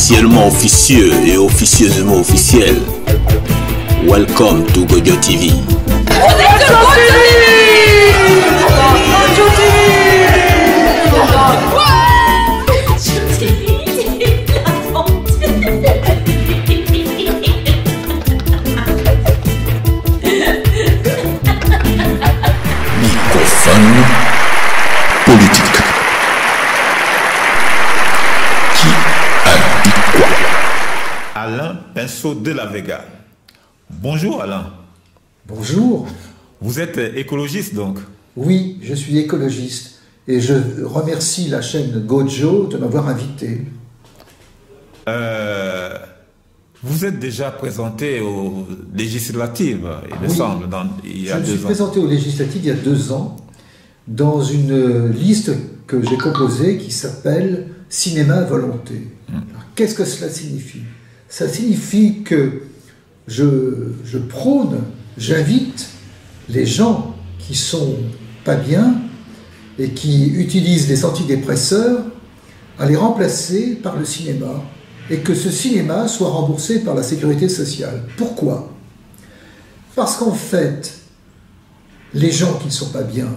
officiellement officieux et officieusement officiel. Welcome to Gojo TV. Microphone politique. Qui a dit quoi? Alain Pinceau de la Vega. Bonjour Alain. Bonjour. Vous êtes écologiste donc? Oui, je suis écologiste et je remercie la chaîne Gojo de m'avoir invité. Vous êtes déjà présenté aux législatives, il me semble, il y a 2 ans. Je me suis présenté aux législatives il y a 2 ans dans une liste que j'ai composée qui s'appelle Cinéma à volonté. Qu'est-ce que cela signifie? Ça signifie que je prône, j'invite les gens qui sont pas bien et qui utilisent les antidépresseurs à les remplacer par le cinéma et que ce cinéma soit remboursé par la sécurité sociale. Pourquoi? Parce qu'en fait, les gens qui ne sont pas bien,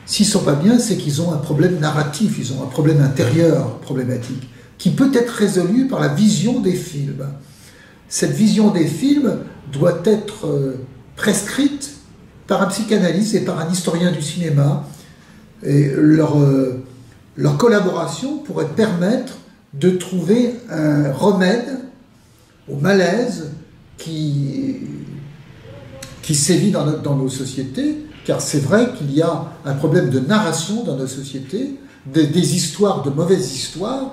s'ils ne sont pas bien, c'est qu'ils ont un problème narratif, ils ont un problème intérieur problématique, qui peut être résolu par la vision des films. Cette vision des films doit être prescrite par un psychanalyste et par un historien du cinéma. Et leur collaboration pourrait permettre de trouver un remède au malaise qui sévit dans nos sociétés, car c'est vrai qu'il y a un problème de narration dans nos sociétés, des histoires, de mauvaises histoires,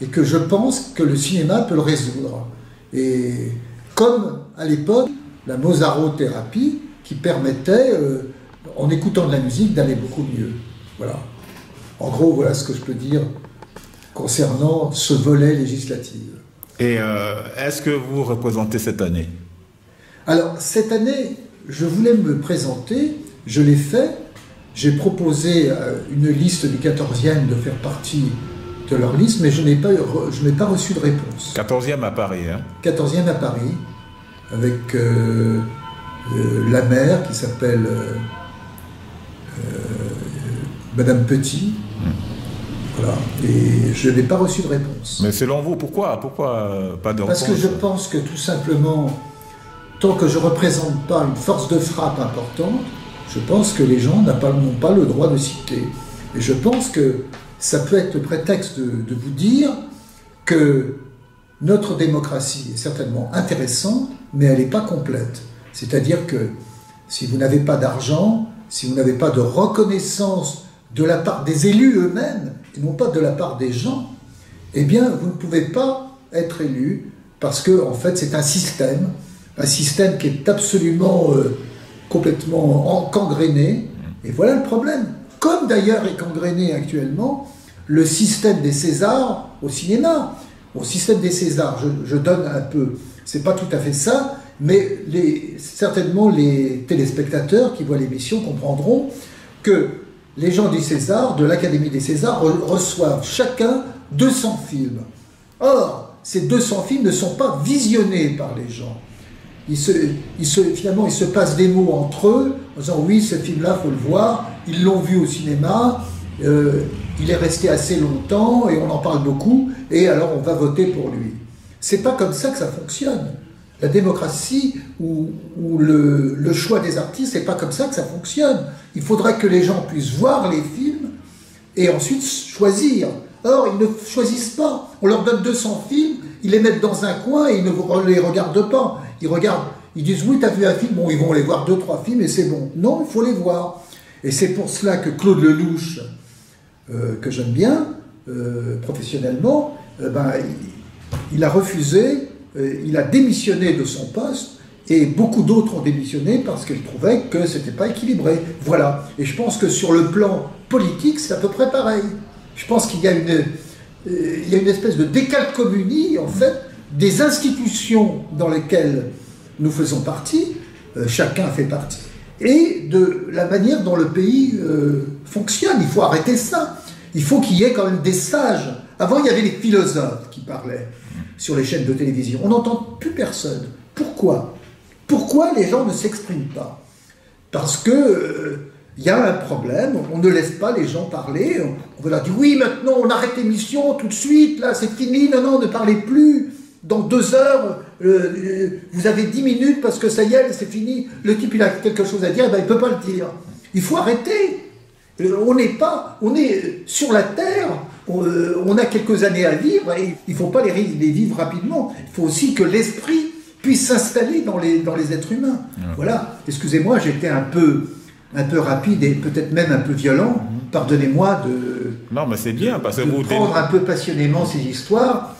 et que je pense que le cinéma peut le résoudre. Et comme à l'époque, la mosarothérapie qui permettait, en écoutant de la musique, d'aller beaucoup mieux. Voilà. En gros, voilà ce que je peux dire concernant ce volet législatif. Et est-ce que vous représentez cette année? Alors, cette année, je voulais me présenter, je l'ai fait, j'ai proposé une liste du 14e de faire partie de leur liste, mais je n'ai pas reçu de réponse. 14e à Paris, hein? 14e à Paris, avec la maire qui s'appelle Madame Petit. Voilà. Et je n'ai pas reçu de réponse. Mais selon vous, pourquoi pas de réponse? Parce que je pense que tout simplement, tant que je ne représente pas une force de frappe importante, je pense que les gens n'ont pas le droit de citer. Et je pense que ça peut être le prétexte de vous dire que notre démocratie est certainement intéressante, mais elle n'est pas complète. C'est-à-dire que si vous n'avez pas d'argent, si vous n'avez pas de reconnaissance de la part des élus eux-mêmes, et non pas de la part des gens, eh bien, vous ne pouvez pas être élu, parce que, en fait, c'est un système qui est absolument, complètement gangréné, et voilà le problème. Comme d'ailleurs est gangréné actuellement le système des Césars au cinéma. Au système des Césars, je donne un peu, c'est pas tout à fait ça, mais certainement les téléspectateurs qui voient l'émission comprendront que les gens du César, de l'Académie des Césars, reçoivent chacun 200 films. Or, ces 200 films ne sont pas visionnés par les gens. Finalement, ils se passent des mots entre eux, en disant « oui, ce film-là, il faut le voir, ils l'ont vu au cinéma, il est resté assez longtemps et on en parle beaucoup, et alors on va voter pour lui. » C'est pas comme ça que ça fonctionne. La démocratie ou le choix des artistes, c'est pas comme ça que ça fonctionne. Il faudrait que les gens puissent voir les films et ensuite choisir. Or, ils ne choisissent pas. On leur donne 200 films, ils les mettent dans un coin et ils ne les regardent pas. Ils regardent, ils disent « oui, tu as vu un film ?» Bon, ils vont aller voir 2-3 films et c'est bon. Non, il faut les voir. Et c'est pour cela que Claude Lelouch, que j'aime bien, professionnellement, il a refusé, il a démissionné de son poste, et beaucoup d'autres ont démissionné parce qu'ils trouvaient que ce n'était pas équilibré. Voilà. Et je pense que sur le plan politique, c'est à peu près pareil. Je pense qu'il y a une espèce de décalcomanie, en fait, des institutions dans lesquelles nous faisons partie, chacun fait partie, et de la manière dont le pays fonctionne. Il faut arrêter ça. Il faut qu'il y ait quand même des sages. Avant, il y avait les philosophes qui parlaient. sur les chaînes de télévision. On n'entend plus personne. Pourquoi? Pourquoi les gens ne s'expriment pas? Parce que y a un problème, on ne laisse pas les gens parler, on leur dit oui maintenant on arrête l'émission tout de suite, là c'est fini, non ne parlez plus, dans 2 heures vous avez 10 minutes parce que ça y est c'est fini, le type il a quelque chose à dire, ben, il ne peut pas le dire, il faut arrêter, on est sur la terre, on a quelques années à vivre et il ne faut pas les vivre rapidement, il faut aussi que l'esprit puisse s'installer dans les êtres humains. Voilà, excusez-moi j'étais un peu rapide et peut-être même un peu violent, pardonnez-moi de... Non, mais c'est bien, parce que vous prendre un peu passionnément ces histoires,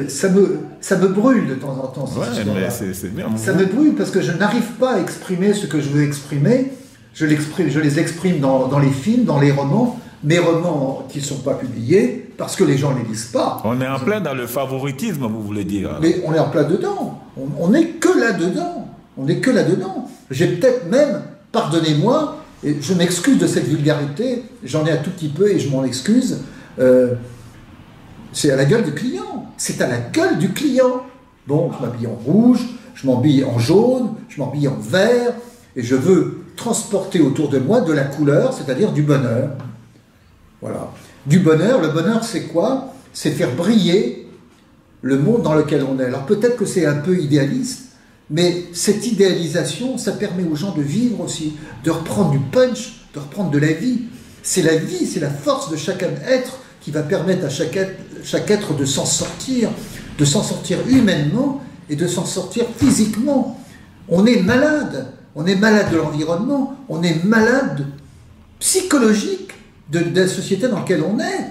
ça me brûle de temps en temps, ces histoires-là. Mais c'est bien. Ça me brûle parce que je n'arrive pas à exprimer ce que je veux exprimer, je les exprime dans les films, dans les romans, mes romans qui ne sont pas publiés, parce que les gens ne les lisent pas. On est en plein dans le favoritisme, vous voulez dire. Mais on est en plein dedans, on n'est que là-dedans, j'ai peut-être même... Pardonnez-moi, et je m'excuse de cette vulgarité, j'en ai un tout petit peu et je m'en excuse, c'est à la gueule du client, c'est à la gueule du client. Bon, je m'habille en rouge, je m'habille en jaune, je m'habille en vert, et je veux transporter autour de moi de la couleur, c'est-à-dire du bonheur. Voilà. Du bonheur, le bonheur c'est quoi? C'est faire briller le monde dans lequel on est. Alors peut-être que c'est un peu idéaliste, mais cette idéalisation, ça permet aux gens de vivre aussi, de reprendre du punch, de reprendre de la vie. C'est la vie, c'est la force de chaque être qui va permettre à chaque être de s'en sortir humainement et de s'en sortir physiquement. On est malade de l'environnement, on est malade psychologique de la société dans laquelle on est.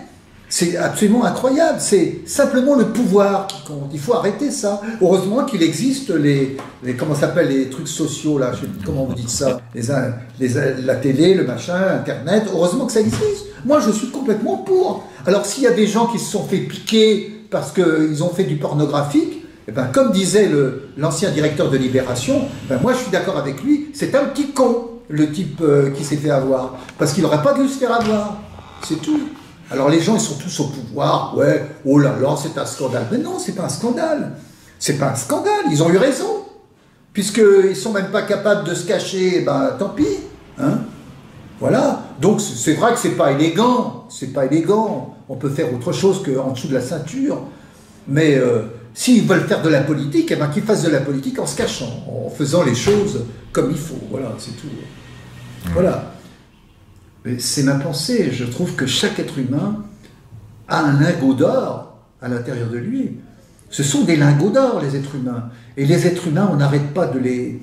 C'est absolument incroyable, c'est simplement le pouvoir qui compte. Il faut arrêter ça. Heureusement qu'il existe les comment ça s'appelle, les trucs sociaux, là, je sais plus comment vous dites ça, la télé, le machin, Internet, heureusement que ça existe. Moi, je suis complètement pour. Alors, s'il y a des gens qui se sont fait piquer parce qu'ils ont fait du pornographique, eh ben, comme disait l'ancien directeur de Libération, ben, moi, je suis d'accord avec lui, c'est un petit con, le type qui s'est fait avoir. Parce qu'il n'aurait pas dû se faire avoir. C'est tout. Alors les gens, ils sont tous au pouvoir, ouais, oh là là, c'est un scandale. Mais non, c'est pas un scandale. C'est pas un scandale, ils ont eu raison. Puisqu'ils sont même pas capables de se cacher, ben tant pis. Hein, voilà. Donc c'est vrai que c'est pas élégant. On peut faire autre chose qu'en dessous de la ceinture. Mais s'ils veulent faire de la politique, eh ben qu'ils fassent de la politique en se cachant, en faisant les choses comme il faut. Voilà, c'est tout. Voilà. C'est ma pensée, je trouve que chaque être humain a un lingot d'or à l'intérieur de lui. Ce sont des lingots d'or, les êtres humains. Et les êtres humains, on n'arrête pas de les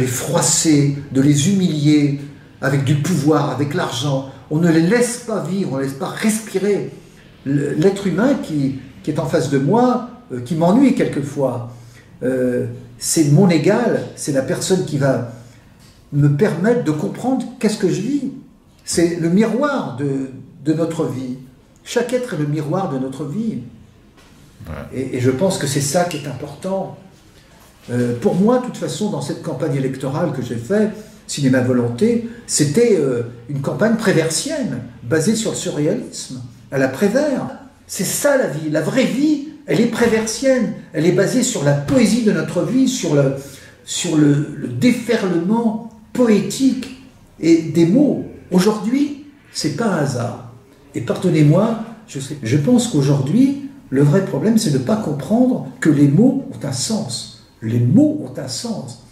froisser, de les humilier avec du pouvoir, avec l'argent. On ne les laisse pas vivre, on ne les laisse pas respirer. L'être humain qui est en face de moi, qui m'ennuie quelquefois, c'est mon égal, c'est la personne qui va me permettre de comprendre qu'est-ce que je vis. C'est le miroir de notre vie. Chaque être est le miroir de notre vie. Ouais. Et je pense que c'est ça qui est important. Pour moi, de toute façon, dans cette campagne électorale que j'ai faite, Cinéma Volonté, c'était une campagne préversienne, basée sur le surréalisme, à la Prévert. C'est ça la vie. La vraie vie, elle est préversienne. Elle est basée sur la poésie de notre vie, sur le déferlement poétique et des mots. Aujourd'hui, c'est pas un hasard. Et pardonnez-moi, je pense qu'aujourd'hui, le vrai problème, c'est de ne pas comprendre que les mots ont un sens. Les mots ont un sens.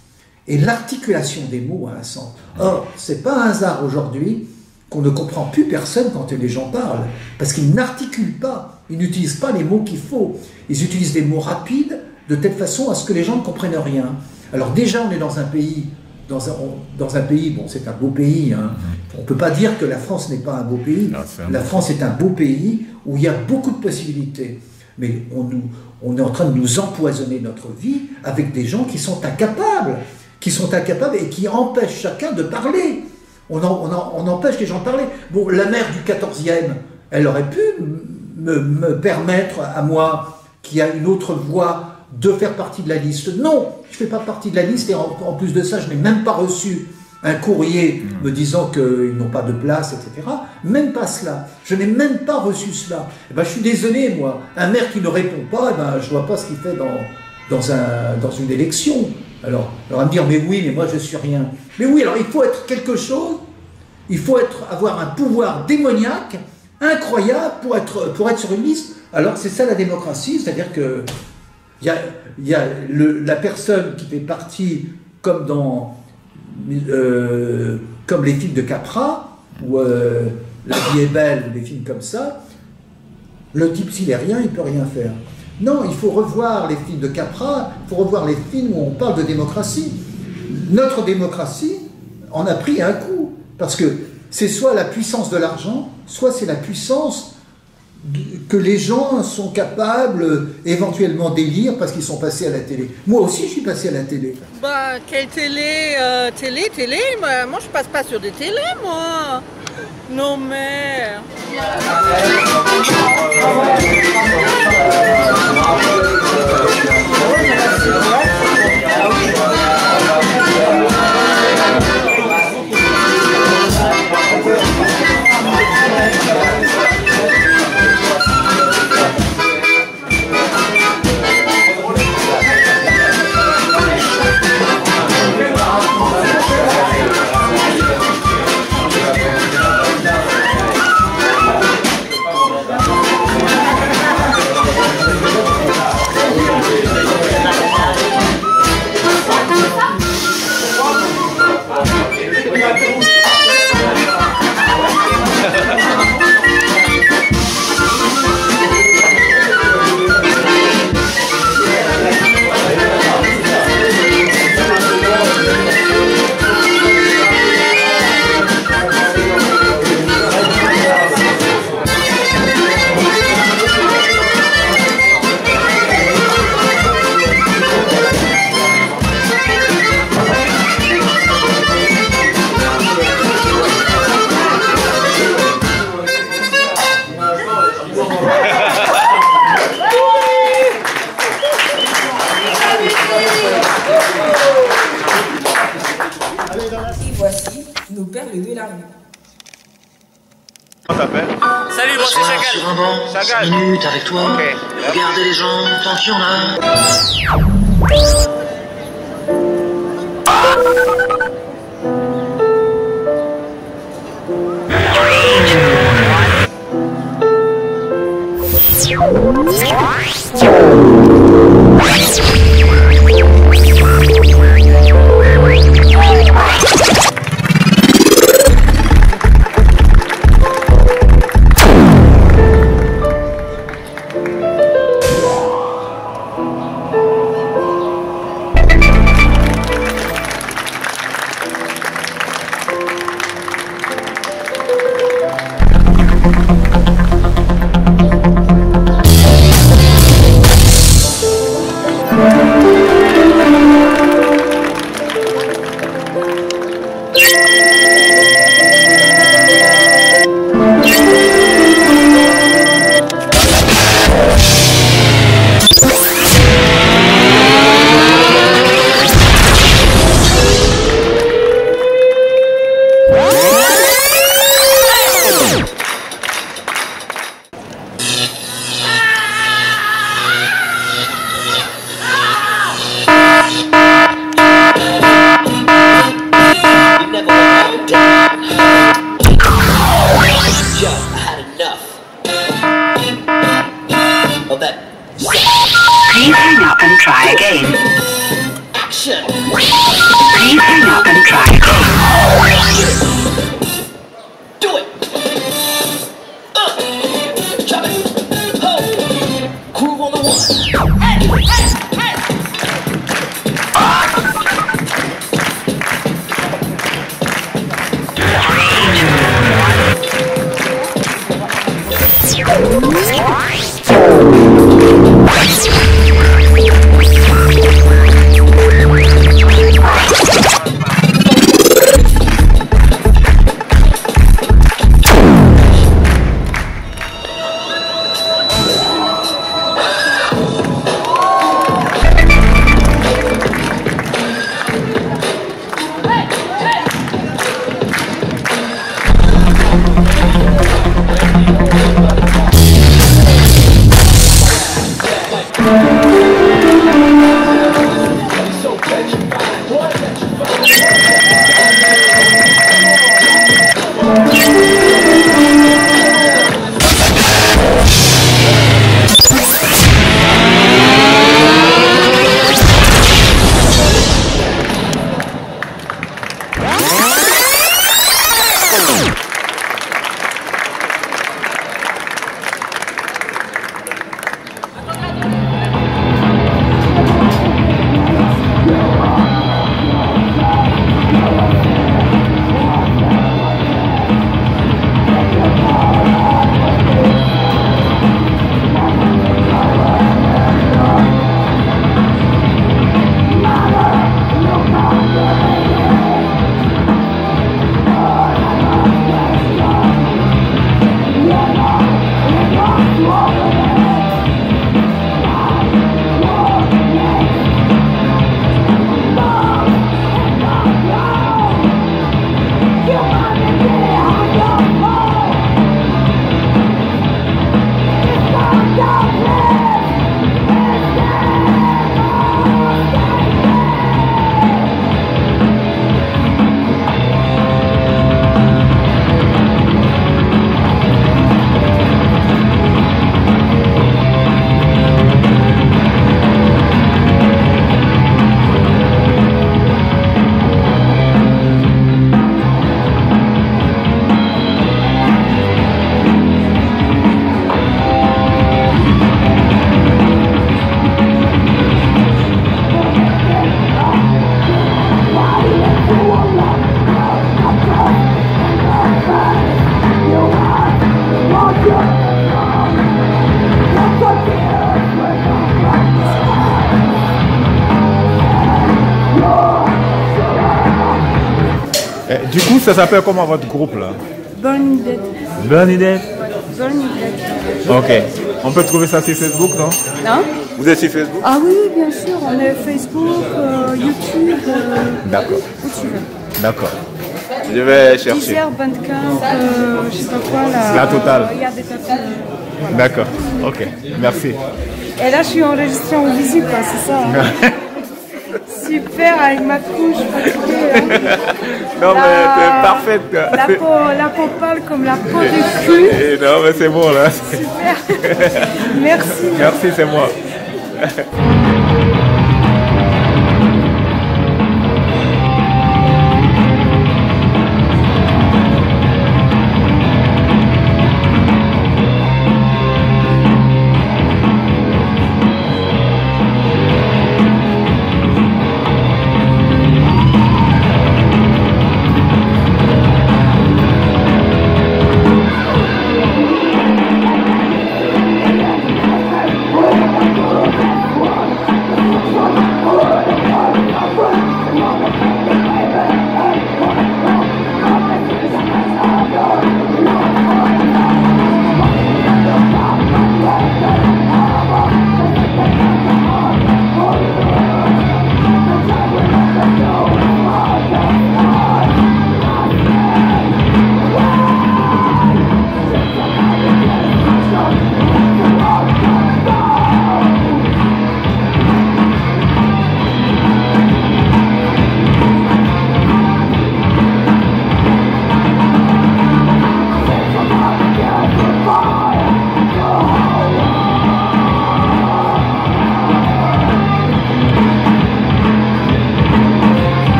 Et l'articulation des mots a un sens. Or, c'est pas un hasard aujourd'hui qu'on ne comprend plus personne quand les gens parlent. Parce qu'ils n'articulent pas. Ils n'utilisent pas les mots qu'il faut. Ils utilisent des mots rapides de telle façon à ce que les gens ne comprennent rien. Alors déjà, on est dans un pays... Dans un pays, bon, c'est un beau pays, hein. On ne peut pas dire que la France n'est pas un beau pays. La France est un beau pays où il y a beaucoup de possibilités. Mais on est en train de nous empoisonner notre vie avec des gens qui sont incapables et qui empêchent chacun de parler. On empêche les gens de parler. Bon, la mère du 14e, elle aurait pu me permettre à moi, qui a une autre voix, de faire partie de la liste. Non, je ne fais pas partie de la liste et en plus de ça, je n'ai même pas reçu un courrier me disant qu'ils n'ont pas de place, etc. Même pas cela. Je n'ai même pas reçu cela. Eh ben, je suis désolé, moi. Un maire qui ne répond pas, eh ben, je ne vois pas ce qu'il fait dans une élection. Alors, on va me dire, mais oui, mais moi je suis rien. Mais oui, alors il faut être quelque chose, il faut avoir un pouvoir démoniaque, incroyable, pour être sur une liste. Alors c'est ça la démocratie, c'est-à-dire que il y a la personne qui fait partie, comme comme les films de Capra, ou La vie est belle, ou des films comme ça, le type s'il est rien, il ne peut rien faire. Non, il faut revoir les films de Capra, il faut revoir les films où on parle de démocratie. Notre démocratie en a pris un coup, parce que c'est soit la puissance de l'argent, soit c'est la puissance que les gens sont capables éventuellement d'élire parce qu'ils sont passés à la télé. Moi aussi, je suis passé à la télé. Bah, quelle télé télé moi je passe pas sur des télés, moi. Non, mais... Voici nos pères les deux larmes. Comment t'appelles? Salut, moi c'est S'asseoir Chagall. sur un banc, 5 minutes avec toi. Ok. Regarder les gens tant qu'il y en a. Please hang up and try again. Action! Please hang up and try again. Do it! Chop it! Ho! Groove on the one! Hey! Hey! Hey! Du coup, ça s'appelle comment votre groupe là? Bonne idée. Bonne idée. Bonne idée. Ok. On peut trouver ça sur Facebook, non? Non? Vous êtes sur Facebook? Ah oui, bien sûr. On est Facebook, YouTube. D'accord. Où tu veux. D'accord. Je vais chercher. Deezer, Bandcamp, je sais pas quoi là. La totale. Il y a des totales. Voilà. D'accord. Ok. Merci. Et là, je suis enregistrée en visite, quoi, c'est ça. Hein. Super, avec ma couche fatiguée. Hein. Non, mais c'est parfaite. La peau pâle comme la peau du cul. Non, mais c'est bon là. Super. Merci. Merci, c'est moi.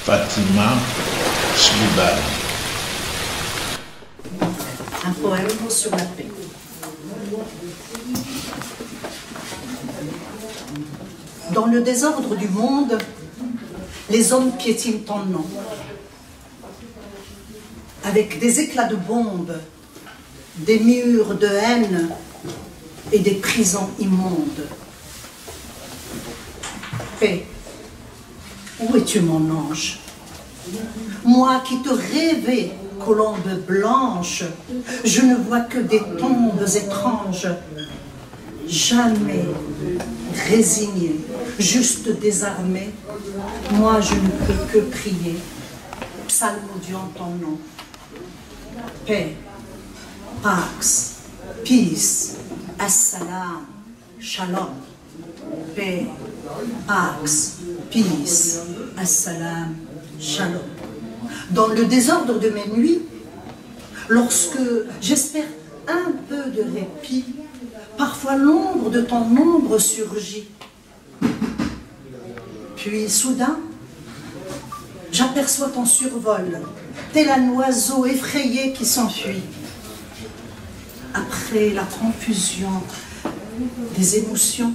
Fatima Shliban. Un poème sur la paix. Dans le désordre du monde, les hommes piétinent ton nom. Avec des éclats de bombes, des murs de haine, et des prisons immondes. Paix, où es-tu mon ange? Moi qui te rêvais, colombe blanche, je ne vois que des tombes étranges. Jamais résigné, juste désarmé, moi je ne peux que prier, psalmodiant ton nom. Paix, pax, peace, assalam, shalom. Paix, pax, peace, assalam, shalom. Dans le désordre de mes nuits, lorsque j'espère un peu de répit, parfois l'ombre de ton ombre surgit. Puis soudain, j'aperçois ton survol, tel un oiseau effrayé qui s'enfuit. Après la confusion des émotions,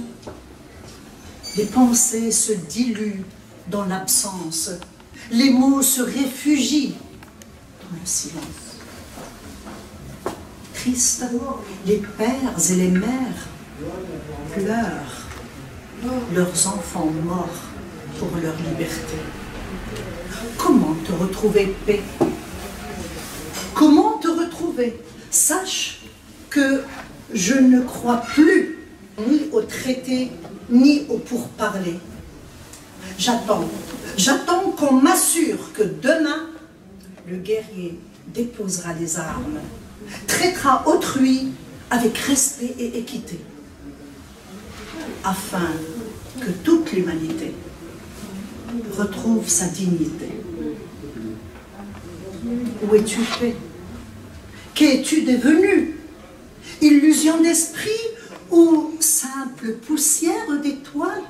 les pensées se diluent dans l'absence, les mots se réfugient dans le silence. Triste, les pères et les mères pleurent leurs enfants morts pour leur liberté. Comment te retrouver, paix? Comment te retrouver? Sache que je ne crois plus ni au traité, ni au pourparler. J'attends qu'on m'assure que demain, le guerrier déposera les armes, traitera autrui avec respect et équité, afin que toute l'humanité retrouve sa dignité. Où es-tu, paix? Qu'es-tu devenu? Illusion d'esprit ou simple poussière d'étoiles?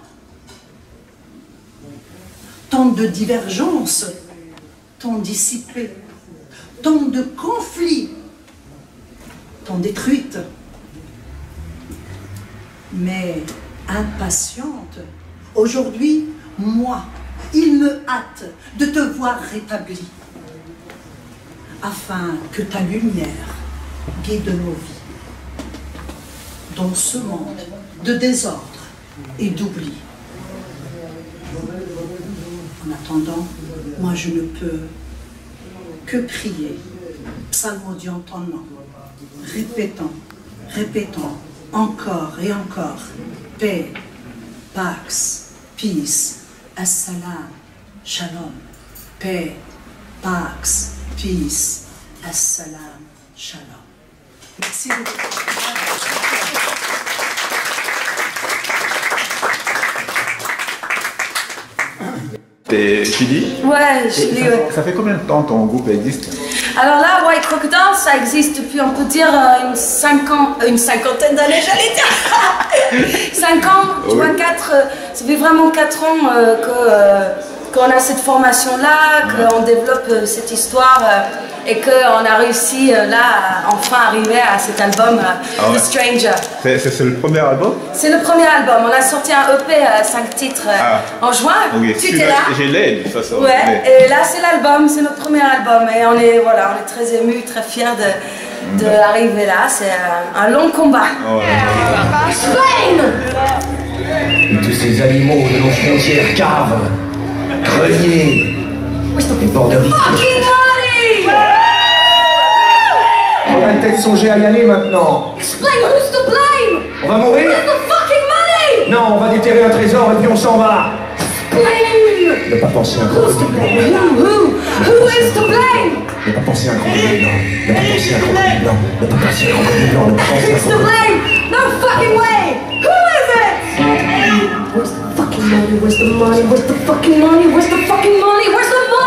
Tant de divergences, tant dissipées, tant de conflits, tant détruites. Mais impatiente, aujourd'hui, moi, il me hâte de te voir rétabli, afin que ta lumière guide nos vies dans ce monde de désordre et d'oubli. En attendant, moi je ne peux que prier, psalmodiant ton nom, répétant encore et encore, paix, pax, peace, assalam, shalom, paix, pax, peace, assalam, shalom. Merci beaucoup. T'es Chili? Ouais, Chili, ouais. Ça fait combien de temps ton groupe existe? Alors là, White Crocodile, ça existe depuis, on peut dire, une cinquantaine d'années, j'allais dire. 5 ans, tu vois, 4, ça fait vraiment 4 ans qu'on a cette formation-là, qu'on développe cette histoire et qu'on a réussi là à enfin arriver à cet album, The Stranger. C'est le premier album? C'est le premier album. On a sorti un EP à 5 titres en juin. Okay. Tu étais là? J'ai l'aide, ça sort. Ouais, et là c'est l'album, c'est notre premier album. Et on est très émus, très fiers d'arriver là. C'est un long combat. Tous ces animaux de nos frontières cavent, greniers, les borderies. On va peut-être songer à y aller maintenant. Explain, who's to blame? On va mourir? Where's the fucking money? Non, on va déterrer un trésor et puis on s'en va. Explain. Ne pas penser un Who's to blame? Who is to blame? Ne pas penser un crocodile blanc. Ne pas penser un crocodile blanc. Ne pas penser un crocodile blanc. Ne pas penser un Who's to blame? No fucking way! Who is it? Where's the fucking money? Where's the money? Where's the fucking money? Where's the fucking money? Where's the money?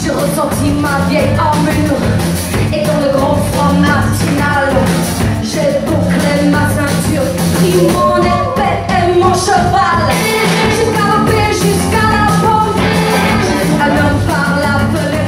J'ai ressenti ma vieille armure et dans le grand froid matinal, j'ai bouclé ma ceinture, pris mon épée et mon cheval. J'ai galopé jusqu'à la pompe, un homme par l'appeler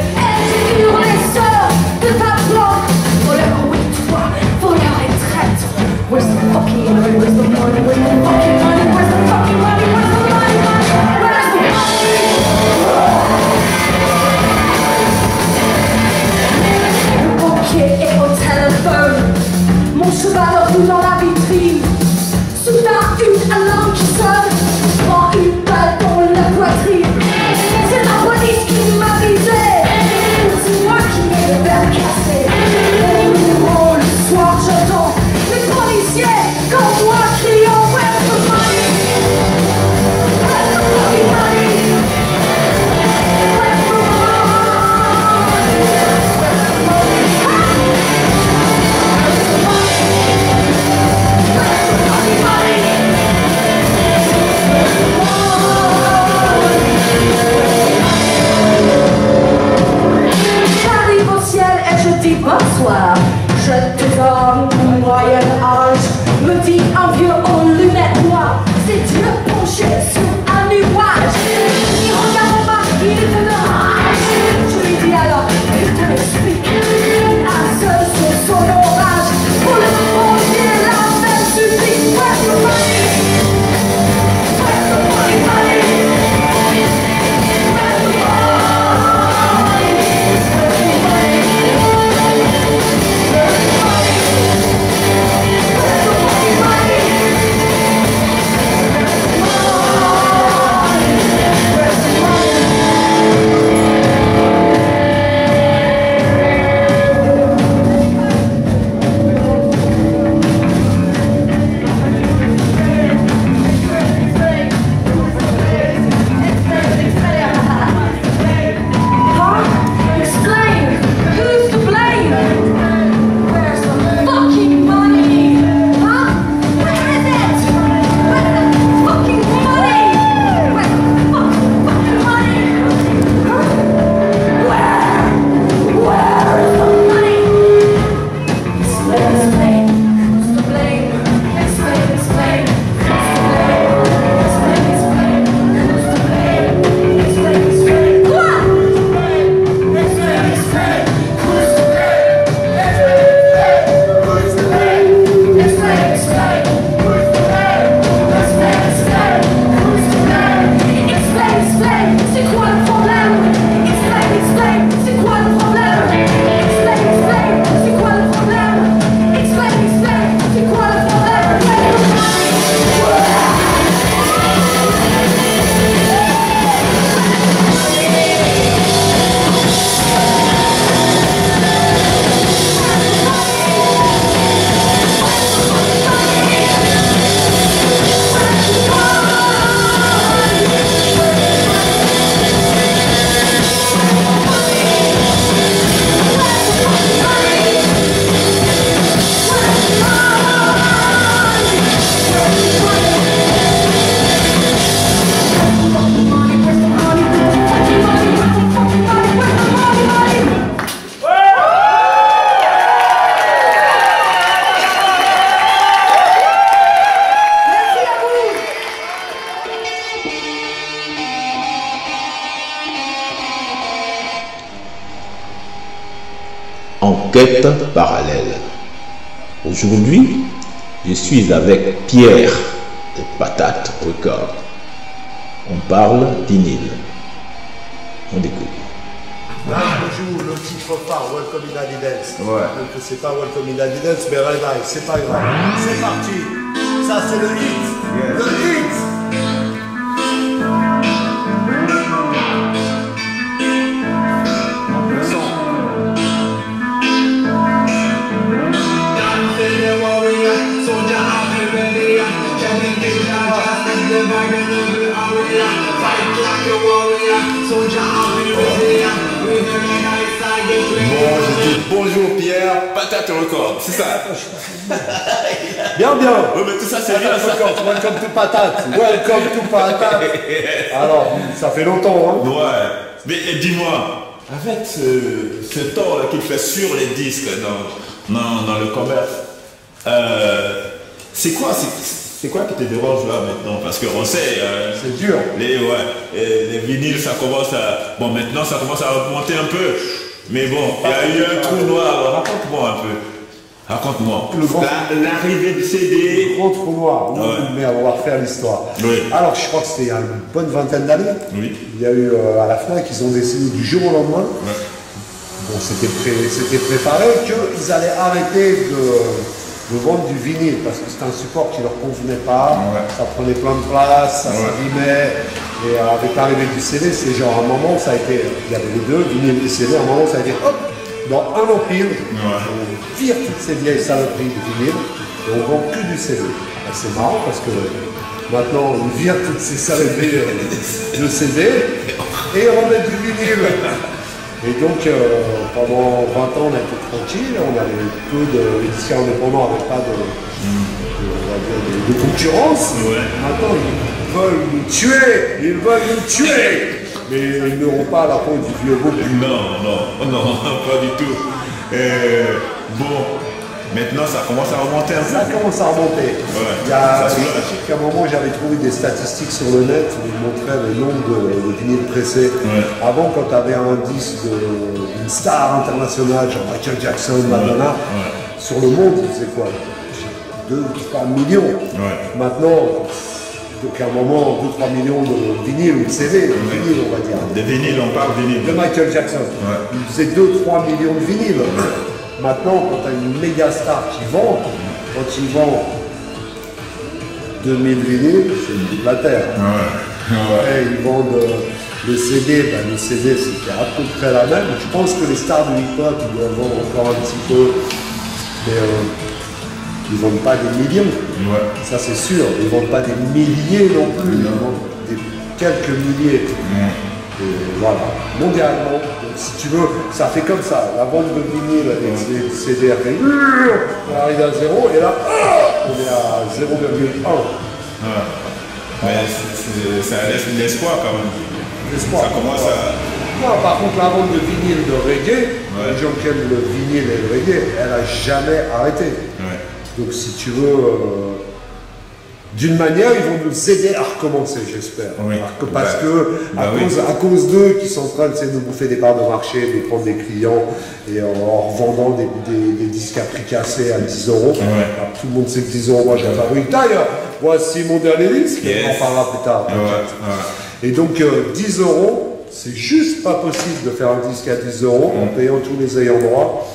Enquête parallèle. Aujourd'hui, je suis avec Pierre de Patate Record. On parle vinyle. On écoute. Là, je joue le titre phare, Welcome in Adidas. Ouais. Donc c'est pas Welcome in Adidas, mais Red Eye, c'est pas grave. C'est parti. Ça, c'est le hit. Yeah. Le hit. Bon, je dis bonjour Pierre, Patate Record, c'est ça. Bien, bien. Ouais, mais tout ça, c'est bien ça. Welcome to Patate. Welcome to Patate. Alors, ça fait longtemps, hein. Ouais. Mais dis-moi, avec ce temps là qu'il fait sur les disques dans le commerce, c'est quoi qui te dérange là maintenant? Parce qu'on sait, c'est dur. Les vinyles, ça commence à... Bon, maintenant, ça commence à remonter un peu. Mais bon, il y a eu un trou noir. Raconte-moi un peu. Raconte-moi. L'arrivée du CD. Le grand trou noir. Oui, ouais. Mais on va refaire l'histoire. Oui. Alors, je crois que c'était il y a une bonne vingtaine d'années. Oui. Il y a eu à la FNAC, ils ont décidé du jour au lendemain. Ouais. Bon, c'était préparé qu'ils allaient arrêter de vendre du vinyle parce que c'était un support qui leur convenait pas, ouais. Ça prenait plein de place, ça s'abîmait, et avec l'arrivée du CD, c'est genre à un moment ça a été, il y avait les deux, vinyle et CD, à un moment ça a été hop, dans un an pile, on vire toutes ces vieilles saloperies de vinyle et on vend que du CD. Ben, c'est marrant parce que maintenant on vire toutes ces saloperies de CD et on met du vinyle. Et donc, pendant 20 ans, on a été tranquille, on avait peu de... Les disques indépendants n'avaient pas de concurrence. Ouais. Maintenant, ils veulent nous tuer, mais ils n'auront pas la peau du vieux beau. Non, pas du tout. Bon, maintenant, ça commence à remonter un peu. Ça commence à remonter. Ouais, il y a un moment, j'avais trouvé des statistiques sur le net où ils montraient le nombre de vinyles pressés. Ouais. Avant, quand tu avais un disque d'une star internationale, genre Michael Jackson, Madonna, sur le monde, il faisait quoi 2 ou 3 millions. Ouais. Maintenant, donc à un moment, 2 ou 3 millions de vinyles ou de CD, de vinyles, on va dire. De vinyles, on parle de vinyles. De Michael Jackson. Ouais. Il faisait 2 ou 3 millions de vinyles. Maintenant, quand tu as une méga star qui vend, quand il vend 2000 vinyles, c'est de la terre. Ouais. Après, ils vendent le CD, le CD c'était à peu près la même. Je pense que les stars du hip-hop, ils doivent vendre encore un petit peu, mais ils ne vendent pas des millions. Ouais. Ça c'est sûr, ils ne vendent pas des milliers non plus, ils vendent quelques milliers. Et voilà, mondialement, donc si tu veux, ça fait comme ça, la vente de vinyle avec les CD arrive, on arrive à 0 et là, on est à 0,1. Mais ça laisse de l'espoir quand même. L'espoir. Ça commence à... Non, par contre, la vente de vinyle de reggae, les gens qui aiment le vinyle et le reggae, elle n'a jamais arrêté. Ouais. Donc si tu veux... d'une manière, ils vont nous aider à recommencer, j'espère. Oui. Parce à cause d'eux qui sont en train de nous bouffer des parts de marché, de prendre des clients et en revendant des disques à prix cassé à 10 euros. Ouais. Alors, tout le monde sait que 10 euros, moi j'ai fabrique. D'ailleurs, voici mon dernier disque, on en parlera plus tard. Ouais. Et donc 10 euros, c'est juste pas possible de faire un disque à 10 euros en payant tous les ayants droit.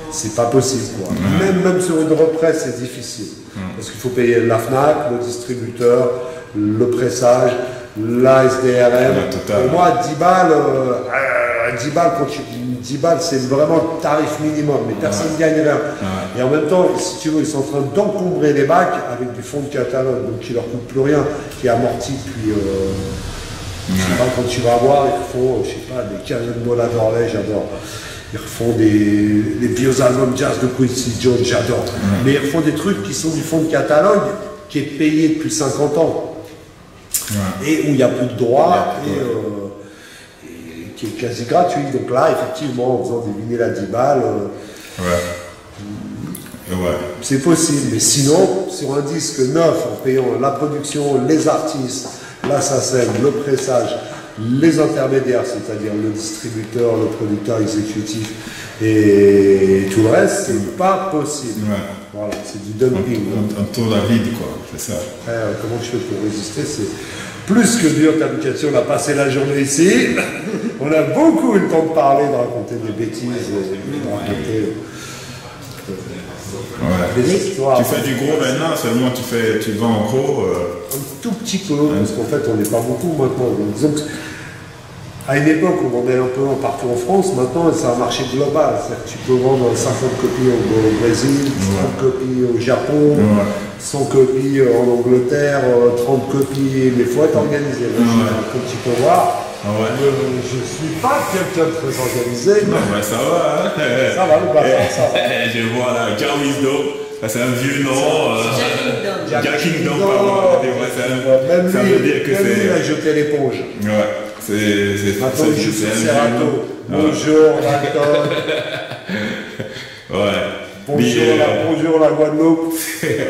C'est pas possible, quoi. Même sur une represse, c'est difficile. Parce qu'il faut payer la FNAC, le distributeur, le pressage, la SDRM. Pour moi, 10 balles, 10 balles, c'est vraiment le tarif minimum, mais personne ne gagne rien. Et en même temps, si tu veux, ils sont en train d'encombrer les bacs avec du fonds de catalogue, donc qui leur coûte plus rien, qui est amorti depuis... je sais pas, quand tu vas voir, ils font, je sais pas, des Canyon Mola d'Orlais, j'adore. Ils refont des vieux albums jazz de Quincy Jones, j'adore. Mais ils refont des trucs qui sont du fonds de catalogue, qui est payé depuis 50 ans. Et où il n'y a plus de droits, et qui est quasi gratuit. Donc là, effectivement, en faisant des vinyles à 10 balles, c'est possible. Mais sinon, sur un disque neuf, en payant la production, les artistes, la SACEM, le pressage, les intermédiaires, c'est-à-dire le distributeur, le producteur exécutif et tout le reste, c'est pas possible. Voilà, c'est du dumping. On tourne à vide, quoi, c'est ça. Comment je fais pour résister? C'est plus que dur, t'habituation. On a passé la journée ici, on a beaucoup eu le temps de parler, de raconter des bêtises, de raconter des histoires. Tu fais du gros maintenant, seulement tu vends en gros un tout petit peu, parce qu'en fait on n'est pas beaucoup maintenant. Donc, disons que, à une époque on vendait un peu partout en France, maintenant c'est un marché global. C'est-à-dire que tu peux vendre 50 copies au Brésil, 30 copies au Japon, 100 copies en Angleterre, 30 copies, mais il faut être organisé. Comme tu peux voir, je ne suis pas quelqu'un de très organisé. Non, mais ça va. Hein. Ça va, le bazar, ça va. Je vois là, Wisdom. C'est un vieux nom. Jack Kingdom, pardon. Ça veut dire que c'est. Il a jeté l'éponge. Ouais, c'est maintenant, il joue sur Serato. Bonjour, Dalton. Ouais. Bonjour la Guadeloupe.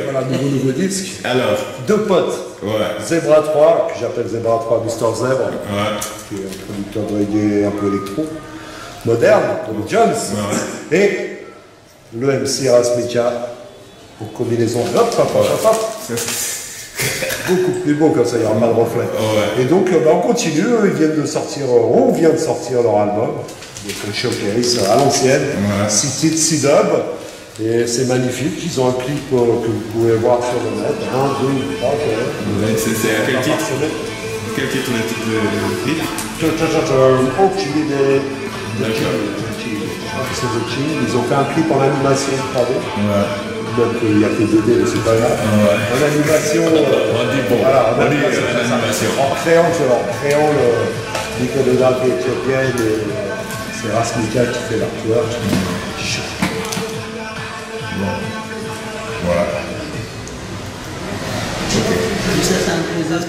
Voilà, nouveau disque. Alors. 2 potes. Zebra 3, que j'appelle Zebra 3, Mr. Zebra, qui est un producteur de reggae un peu électro, moderne, comme Jones. Et le MC Rasmika, pour combinaison, beaucoup plus beau comme ça, il n'y aura pas de reflet. Et donc, on continue, on vient de sortir leur album, donc un showcase à l'ancienne, 6 titres, 6 dubs. Et c'est magnifique, ils ont un clip que vous pouvez voir sur le net, 1, 2, 3, c'est à quel titre? Quel titre le clip? Ils ont fait un clip en animation 3D. Donc il n'y a que 2D, mais c'est pas grave. En animation, en créant l'iconographie éthiopienne, c'est Rasmika qui fait l'artwork. Voilà.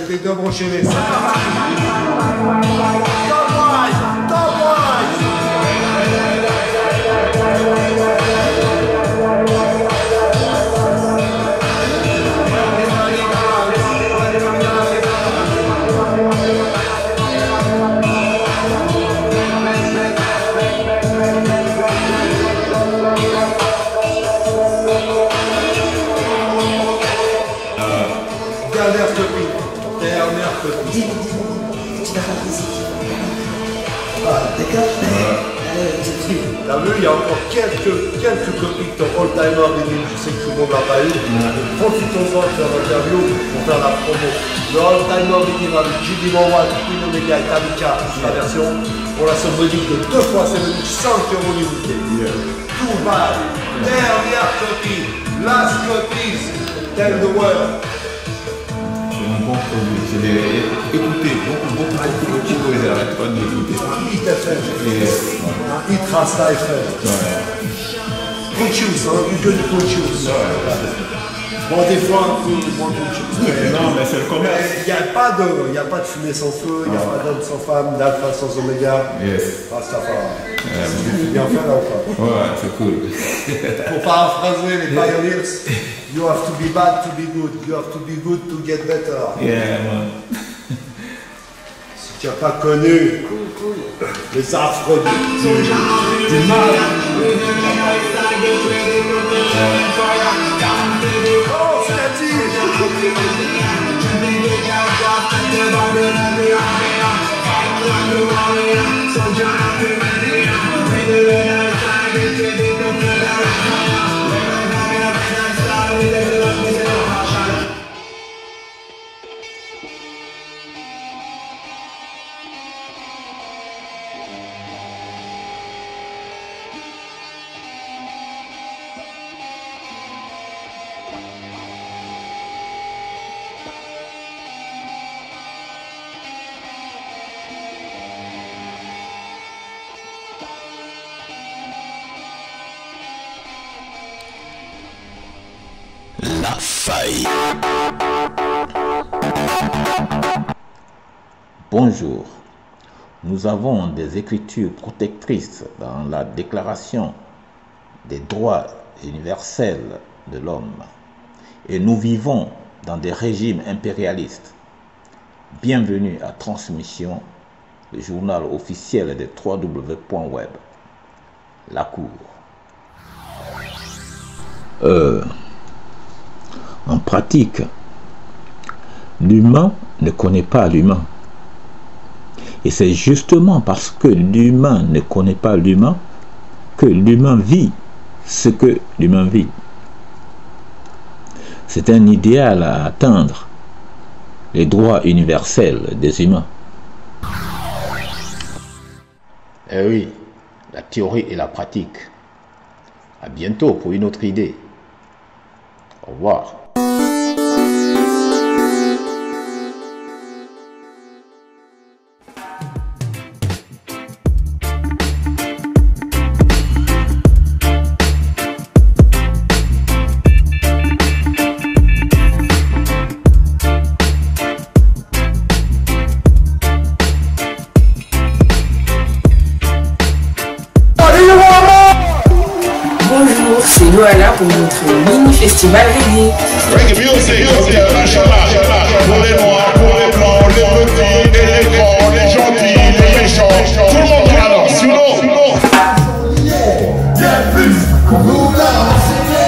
Les deux brochés. T'as vu, il y a encore quelques copies de ton All-Timer vinyle, je sais que tout le monde l'a pas eu. Profitons-en de faire l'interview pour faire la promo. Le All-Timer vinyle avec J.D. Mowan, Queen Omega et Tamika, la version pour la somme modique de 2 fois, c'est venu 5 € d'unité. Tout va, dernière copie, last copies, tell the world. C'est un bon produit, je l'ai écouté beaucoup, et j'arrête pas de l'écouter. Un hit FM, un hit Rasta FM. Conscious, que du conscious. Bon, des fois un peu moins conscious. Non, mais c'est le commerce. Il n'y a pas de fumée sans feu, il n'y a pas d'homme sans femme, d'alpha sans oméga. Rastafari. C'est bien fait là ou pas? Ouais, c'est cool. Pour paraphraser les pioneers, you have to be bad to be good, you have to be good to get better. Yeah, man. Si tu n'as pas connu les affres du mal. Oh, c'est la La faille. Bonjour. Nous avons des écritures protectrices dans la Déclaration des droits universels de l'homme et nous vivons dans des régimes impérialistes. Bienvenue à Transmission le journal officiel des 3W.web. La Cour. En pratique, l'humain ne connaît pas l'humain. Et c'est justement parce que l'humain ne connaît pas l'humain que l'humain vit ce que l'humain vit. C'est un idéal à atteindre, les droits universels des humains. Eh oui, la théorie et la pratique. À bientôt pour une autre idée. Au revoir. Bonjour, c'est Loana pour vous montrer le mini-festival reggae. Reggae music, pour les noirs, pour les blancs, les petits et les grands, les gentils, les méchants, tout le monde dans la danse, you know. Bien plus qu'on nous l'a enseigné.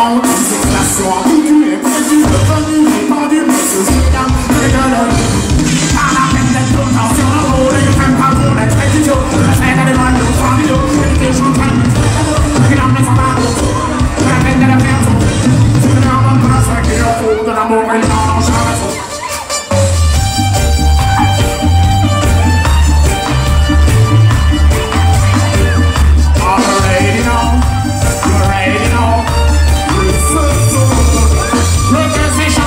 non, c'est classant, habitué, prévu, revenu, répandu, mais ceci dans les gueules. Pas la peine d'être longtemps sur le rôle, et même pas pour être idiot. La scène à des lois de son vidéo, et des gens qui il en met sa barre, la peine de la perte. C'est le nom de la soie qui est au fond de l'amour et l'enchant. Requisition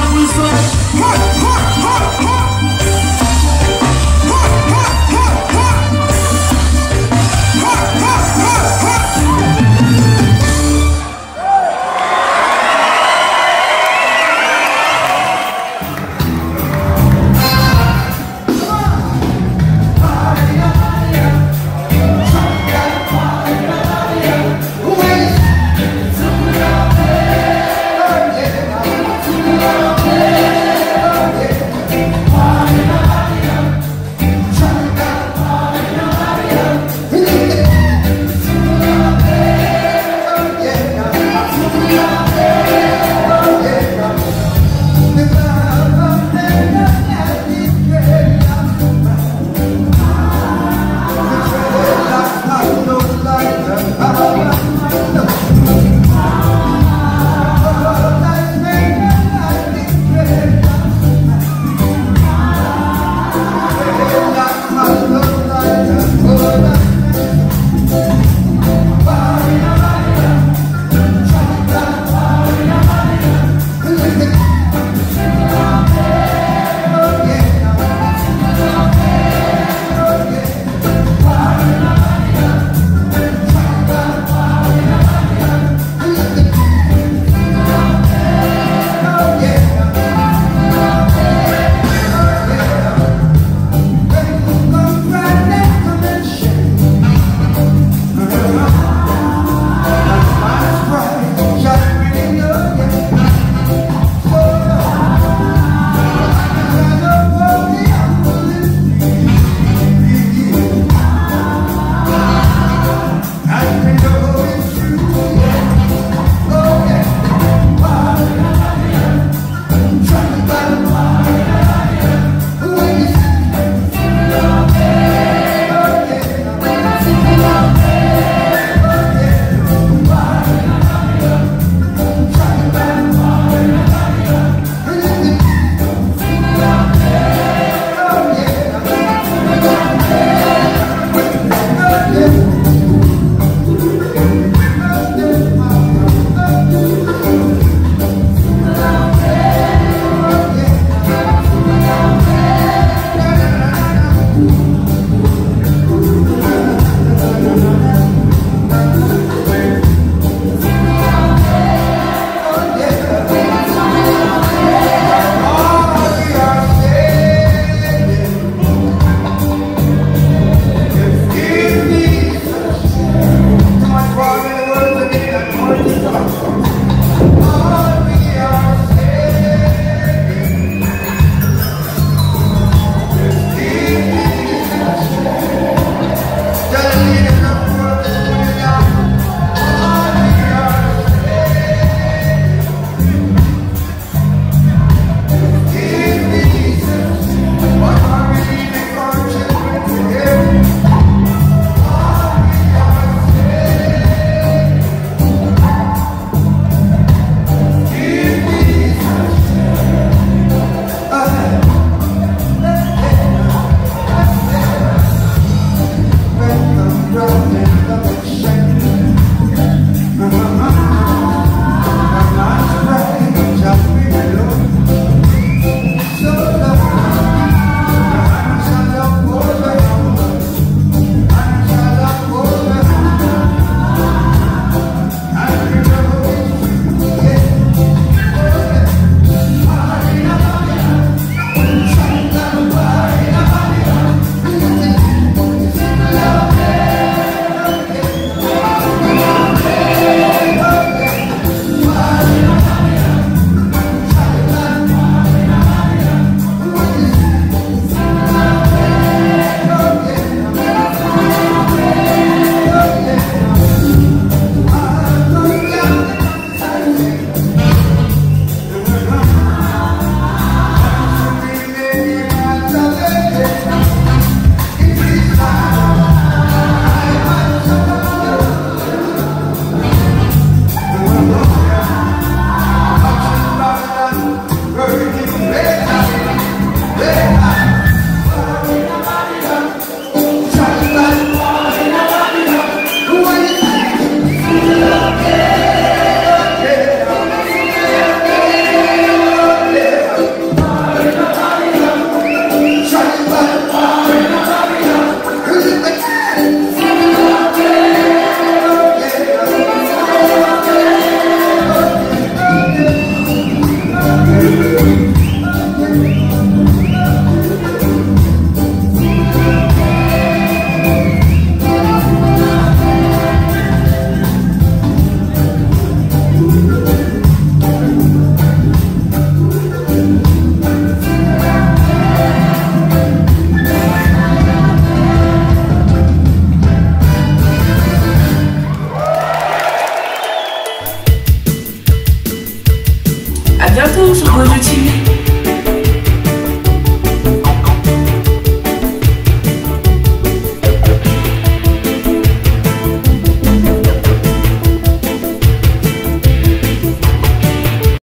toujours rejeté.